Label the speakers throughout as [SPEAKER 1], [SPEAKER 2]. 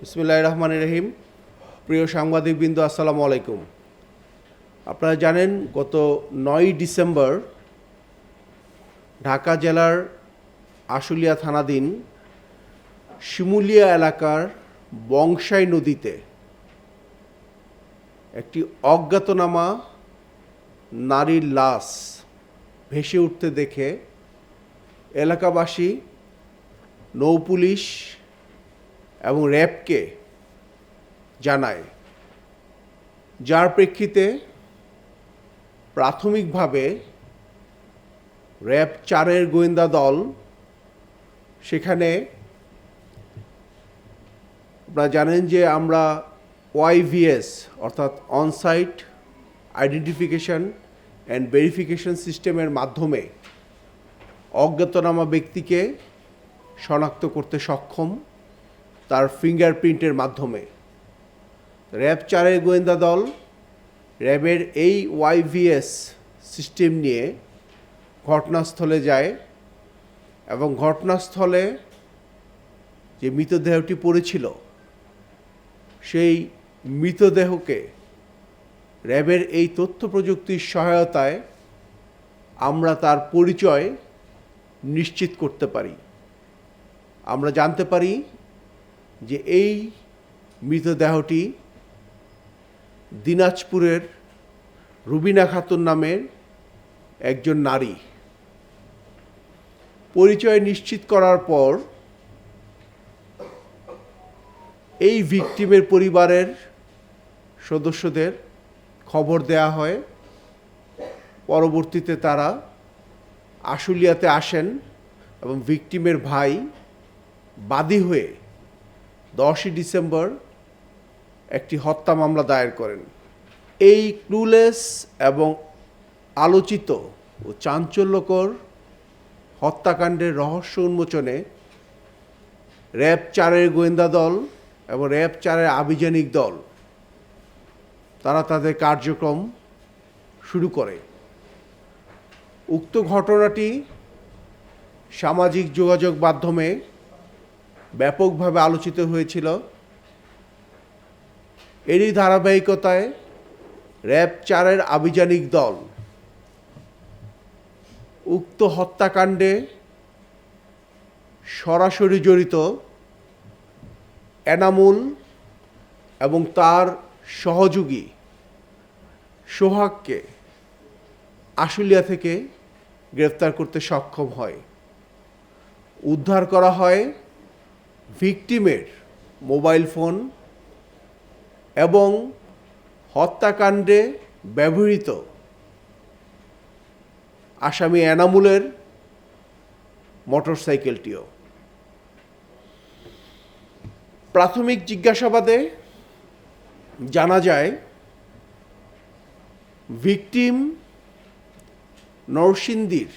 [SPEAKER 1] বিসমিল্লাহির রহমানির রহিম। প্রিয় সাংবাদিকবৃন্দ, আসসালামু আলাইকুম। আপনারা জানেন, গত 9 ডিসেম্বর ঢাকা জেলার আশুলিয়া থানাধীন শিমুলিয়া এলাকার বংশাই নদীতে একটি অজ্ঞাতনামা নারীর লাশ ভেসে উঠতে দেখে এলাকাবাসী, নৌপুলিশ এবং র্যাবকে জানায়, যার প্রেক্ষিতে প্রাথমিকভাবে র্যাব 4-এর গোয়েন্দা দল সেখানে, আপনারা জানেন যে আমরা ওয়াইভিএস অর্থাৎ অনসাইট আইডেন্টিফিকেশন অ্যান্ড ভেরিফিকেশন সিস্টেমের মাধ্যমে অজ্ঞাতনামা ব্যক্তিকে শনাক্ত করতে সক্ষম, তার ফিঙ্গারপ্রিন্টের মাধ্যমে। র্যাব 4-এর গোয়েন্দা দল র্যাবের এই ওয়াইভিএস সিস্টেম নিয়ে ঘটনাস্থলে যায় এবং ঘটনাস্থলে যে মৃতদেহটি পড়েছিল সেই মৃতদেহকে র্যাবের এই তথ্য প্রযুক্তির সহায়তায় আমরা তার পরিচয় নিশ্চিত করতে পারি। আমরা জানতে পারি যে এই মৃতদেহটি দিনাজপুরের রুবিনা খাতুন নামের একজন নারী। পরিচয় নিশ্চিত করার পর এই ভিকটিমের পরিবারের সদস্যদের খবর দেয়া হয়। পরবর্তীতে তারা আশুলিয়াতে আসেন এবং ভিকটিমের ভাই বাদী হয়ে 10 ডিসেম্বর একটি হত্যা মামলা দায়ের করেন। এই ক্লুলেস এবং আলোচিত ও চাঞ্চল্যকর হত্যাকাণ্ডের রহস্য উন্মোচনে র্যাব 4-এর গোয়েন্দা দল এবং র্যাব 4-এর আভিযানিক দল তারা তাদের কার্যক্রম শুরু করে। উক্ত ঘটনাটি সামাজিক যোগাযোগ মাধ্যমে ব্যাপকভাবে আলোচিত হয়েছিল। এরই ধারাবাহিকতায় র্যাব 4-এর আভিযানিক দল উক্ত হত্যাকাণ্ডে সরাসরি জড়িত এনামুল এবং তার সহযোগী সোহাগকে আশুলিয়া থেকে গ্রেফতার করতে সক্ষম হয়। উদ্ধার করা হয় ভিকটিমের মোবাইল ফোন এবং হত্যাকাণ্ডে ব্যবহৃত আসামি এনামুলের মোটরসাইকেলটিও। প্রাথমিক জিজ্ঞাসাবাদে জানা যায়, ভিকটিম নরসিংদীর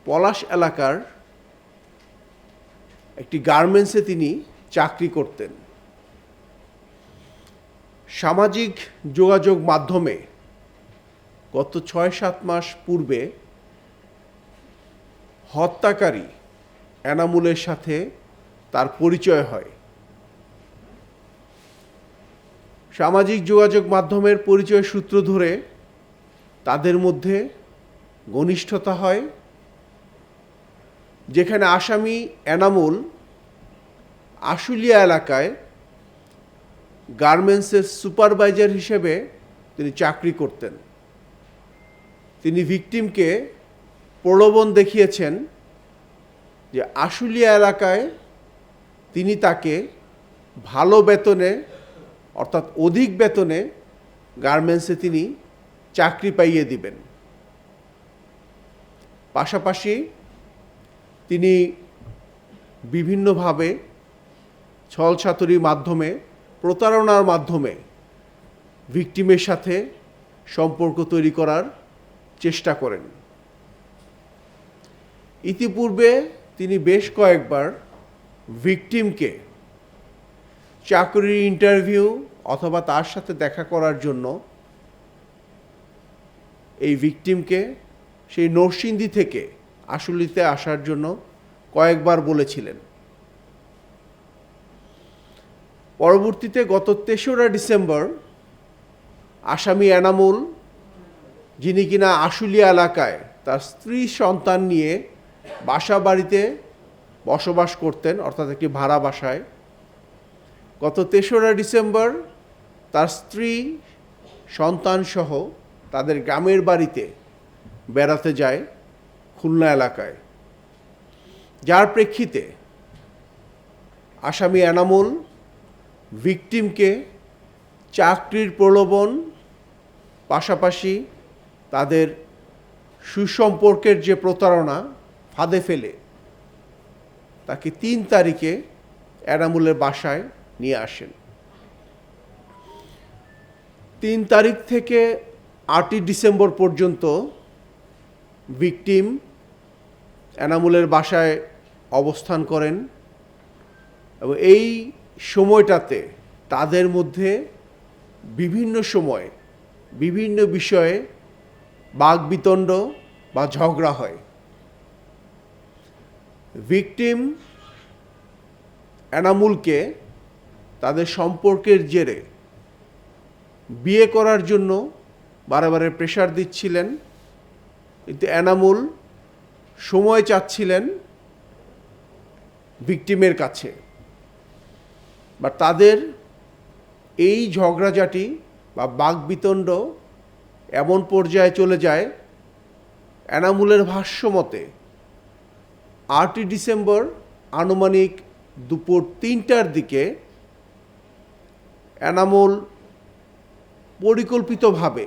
[SPEAKER 1] পলাশ এলাকার একটি গার্মেন্টসে তিনি চাকরি করতেন। সামাজিক যোগাযোগ মাধ্যমে গত 6-7 মাস পূর্বে হত্যাকারী এনামুলের সাথে তার পরিচয় হয়। সামাজিক যোগাযোগ মাধ্যমের পরিচয় সূত্র ধরে তাদের মধ্যে ঘনিষ্ঠতা হয়, যেখানে আসামি এনামুল আশুলিয়া এলাকায় গার্মেন্টসের সুপারভাইজার হিসেবে তিনি চাকরি করতেন। তিনি ভিকটিমকে প্রলোভন দেখিয়েছেন যে আশুলিয়া এলাকায় তিনি তাকে ভালো বেতনে অর্থাৎ অধিক বেতনে গার্মেন্টসে তিনি চাকরি পাইয়ে দিবেন। পাশাপাশি তিনি বিভিন্নভাবে ছলচাতুরির মাধ্যমে, প্রতারণার মাধ্যমে ভিকটিমের সাথে সম্পর্ক তৈরি করার চেষ্টা করেন। ইতিপূর্বে তিনি বেশ কয়েকবার ভিকটিমকে চাকরির ইন্টারভিউ অথবা তার সাথে দেখা করার জন্য এই ভিকটিমকে সেই নরসিংদী থেকে আশুলিয়াতে আসার জন্য কয়েকবার বলেছিলেন। পরবর্তীতে গত ৩রা ডিসেম্বর আসামি এনামুল, যিনি কিনা আশুলিয়া এলাকায় তার স্ত্রী সন্তান নিয়ে বাসা বাড়িতে বসবাস করতেন, অর্থাৎ একটি ভাড়া বাসায়, গত ৩রা ডিসেম্বর তার স্ত্রী সন্তানসহ তাদের গ্রামের বাড়িতে বেড়াতে যায় খুলনা এলাকায়, যার প্রেক্ষিতে আসামি এনামুল ভিকটিমকে চাকরির প্রলোভন, পাশাপাশি তাদের সুসম্পর্কের যে প্রতারণা ফাঁদে ফেলে তাকে ৩ তারিখে এনামুলের বাসায় নিয়ে আসেন। ৩ তারিখ থেকে ৮ই ডিসেম্বর পর্যন্ত ভিকটিম এনামুলের বাসায় অবস্থান করেন এবং এই সময়টাতে তাদের মধ্যে বিভিন্ন সময় বিভিন্ন বিষয়ে বাকবিতণ্ড বা ঝগড়া হয়। ভিকটিম এনামুলকে তাদের সম্পর্কের জেরে বিয়ে করার জন্য বারে প্রেশার দিচ্ছিলেন, কিন্তু এনামুল সময় চাচ্ছিলেন ভিকটিমের কাছে। বা তাদের এই ঝগড়াঝাটি বা বাকবিতণ্ড এমন পর্যায়ে চলে যায়, এনামুলের ভাষ্য মতে ৮ই ডিসেম্বর আনুমানিক দুপুর ৩টার দিকে এনামুল পরিকল্পিতভাবে